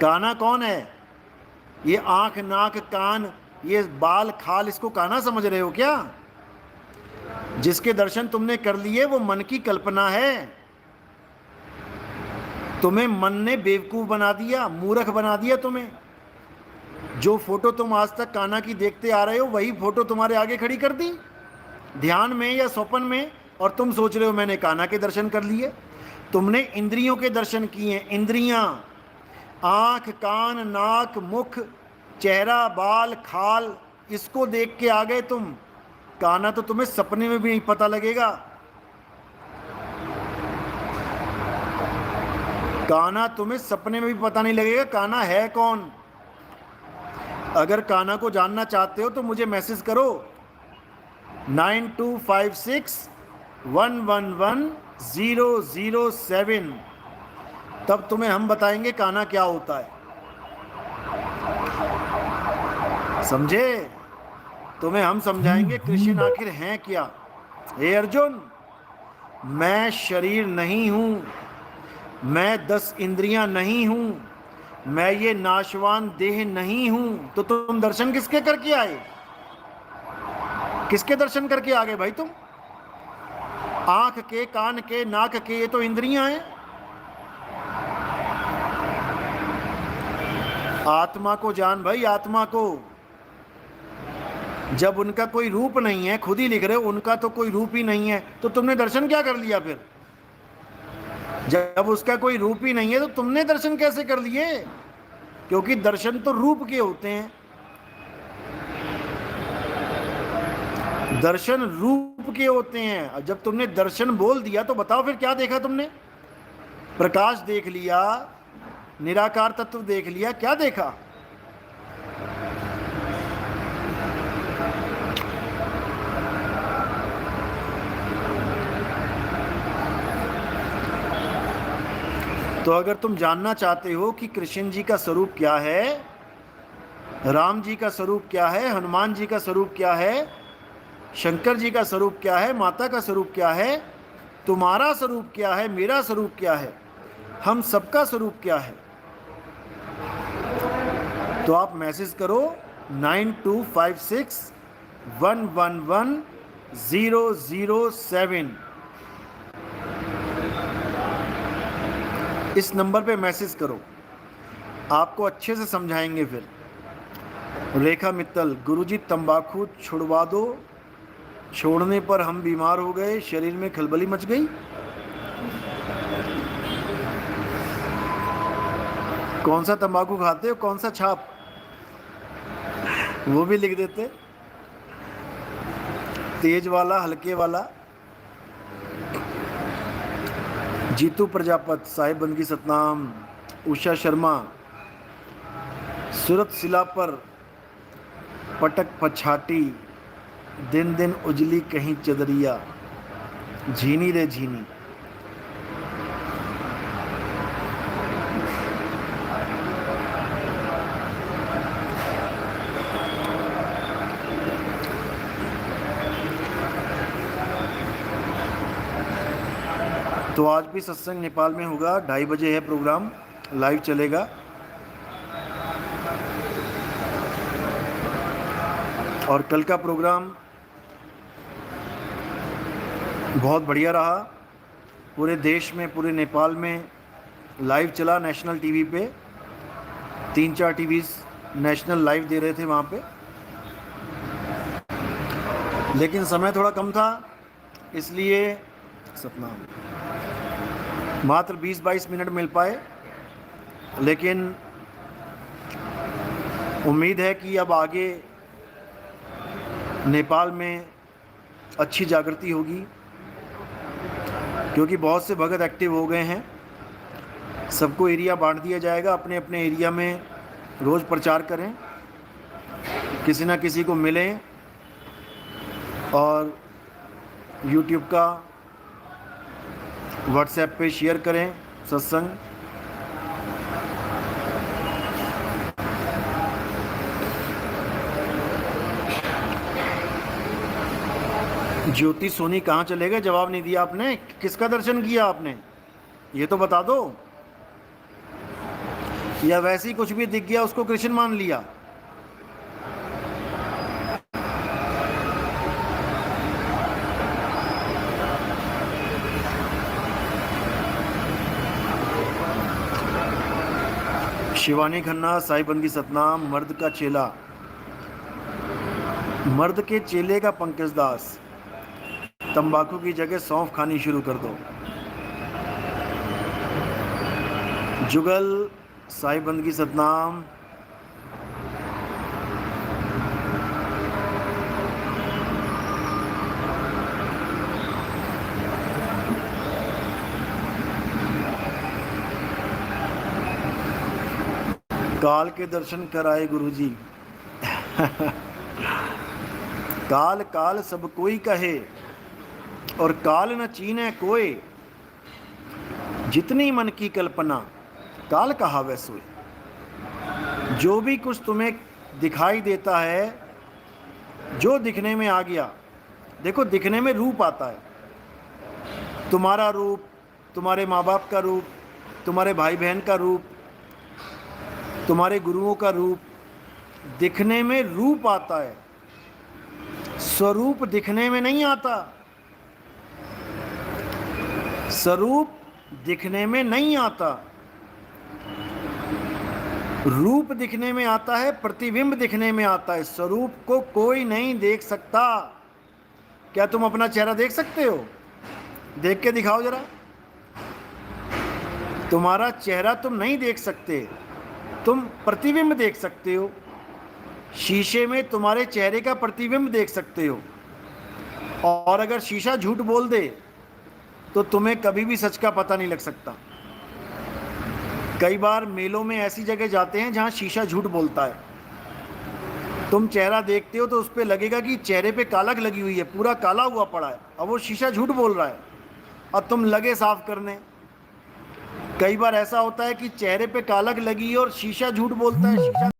काना कौन है? ये आंख, नाक, कान, ये बाल, खाल, इसको काना समझ रहे हो क्या? जिसके दर्शन तुमने कर लिए वो मन की कल्पना है। तुम्हें मन ने बेवकूफ बना दिया, मूर्ख बना दिया तुम्हें। जो फोटो तुम आज तक काना की देखते आ रहे हो वही फोटो तुम्हारे आगे खड़ी कर दी ध्यान में या स्वप्न में, और तुम सोच रहे हो मैंने काना के दर्शन कर लिए। तुमने इंद्रियों के दर्शन किए। इंद्रियां, आंख, कान, नाक, मुख, चेहरा, बाल, खाल, इसको देख के आ गए तुम। काना तो तुम्हें सपने में भी नहीं पता लगेगा। काना तुम्हें सपने में भी पता नहीं लगेगा काना है कौन। अगर काना को जानना चाहते हो तो मुझे मैसेज करो 9256111007, तब तुम्हें हम बताएंगे काना क्या होता है। समझे? तुम्हें हम समझाएंगे कृष्ण आखिर हैं क्या। हे अर्जुन, मैं शरीर नहीं हूं, मैं 10 इंद्रियां नहीं हूं, मैं ये नाशवान देह नहीं हूं। तो तुम दर्शन किसके करके आए? किसके दर्शन करके आ गए भाई तुम? आंख के, कान के, नाक के, ये तो इंद्रियां हैं। आत्मा को जान भाई, आत्मा को। जब उनका कोई रूप नहीं है, खुद ही लिख रहे हो उनका तो कोई रूप ही नहीं है, तो तुमने दर्शन क्या कर लिया फिर? जब उसका कोई रूप ही नहीं है तो तुमने दर्शन कैसे कर लिए? क्योंकि दर्शन तो रूप के होते हैं। दर्शन रूप के होते हैं। जब तुमने दर्शन बोल दिया तो बताओ फिर क्या देखा तुमने? प्रकाश देख लिया, निराकार तत्व देख लिया, क्या देखा? तो अगर तुम जानना चाहते हो कि कृष्ण जी का स्वरूप क्या है, राम जी का स्वरूप क्या है, हनुमान जी का स्वरूप क्या है, शंकर जी का स्वरूप क्या है, माता का स्वरूप क्या है, तुम्हारा स्वरूप क्या है, मेरा स्वरूप क्या है, हम सबका स्वरूप क्या है, तो आप मैसेज करो 9256111007। इस नंबर पे मैसेज करो, आपको अच्छे से समझाएंगे। फिर रेखा मित्तल, गुरुजी तंबाकू छुड़वा दो, छोड़ने पर हम बीमार हो गए, शरीर में खलबली मच गई। कौन सा तंबाकू खाते हो, कौन सा छाप, वो भी लिख देते। तेज वाला, हल्के वाला। जीतू प्रजापत, साहिब बंदगी सतनाम, उषा शर्मा, सूरत सिला पर पटक पछाटी, दिन दिन उजली कहीं चदरिया, झीनी रे झीनी। तो आज भी सत्संग नेपाल में होगा, 2:30 बजे है प्रोग्राम, लाइव चलेगा। और कल का प्रोग्राम बहुत बढ़िया रहा। पूरे देश में, पूरे नेपाल में लाइव चला, नेशनल टीवी पे 3-4 टीवीज़ नेशनल लाइव दे रहे थे वहाँ पे। लेकिन समय थोड़ा कम था, इसलिए सपना मात्र 20-22 मिनट मिल पाए। लेकिन उम्मीद है कि अब आगे नेपाल में अच्छी जागृति होगी, क्योंकि बहुत से भगत एक्टिव हो गए हैं। सबको एरिया बांट दिया जाएगा, अपने अपने एरिया में रोज़ प्रचार करें, किसी ना किसी को मिलें और YouTube का, व्हाट्सएप पे शेयर करें सत्संग। ज्योति सोनी कहाँ चले गए? जवाब नहीं दिया आपने। किसका दर्शन किया आपने, ये तो बता दो। या वैसे ही कुछ भी दिख गया उसको कृष्ण मान लिया? शिवानी खन्ना, साई बंदगी सतनाम, मर्द का चेला, मर्द के चेले का पंकज दास, तंबाकू की जगह सौंफ खानी शुरू कर दो। जुगल, साई बंदगी सतनाम, काल के दर्शन कराए गुरुजी। काल काल सब कोई कहे और काल न चीने कोई, जितनी मन की कल्पना काल कहावे सोए। जो भी कुछ तुम्हें दिखाई देता है, जो दिखने में आ गया, देखो दिखने में रूप आता है, तुम्हारा रूप, तुम्हारे माँ बाप का रूप, तुम्हारे भाई बहन का रूप, तुम्हारे गुरुओं का रूप, दिखने में रूप आता है, स्वरूप दिखने में नहीं आता। स्वरूप दिखने में नहीं आता, रूप दिखने में आता है, प्रतिबिंब दिखने में आता है। स्वरूप को कोई नहीं देख सकता। क्या तुम अपना चेहरा देख सकते हो? देख के दिखाओ जरा। तुम्हारा चेहरा तुम नहीं देख सकते, तुम प्रतिबिंब देख सकते हो। शीशे में तुम्हारे चेहरे का प्रतिबिंब देख सकते हो, और अगर शीशा झूठ बोल दे तो तुम्हें कभी भी सच का पता नहीं लग सकता। कई बार मेलों में ऐसी जगह जाते हैं जहां शीशा झूठ बोलता है। तुम चेहरा देखते हो तो उस पर लगेगा कि चेहरे पे कालक लगी हुई है, पूरा काला हुआ पड़ा है, और वो शीशा झूठ बोल रहा है और तुम लगे साफ करने। कई बार ऐसा होता है कि चेहरे पे कालक लगी है और शीशा झूठ बोलता है, शीशा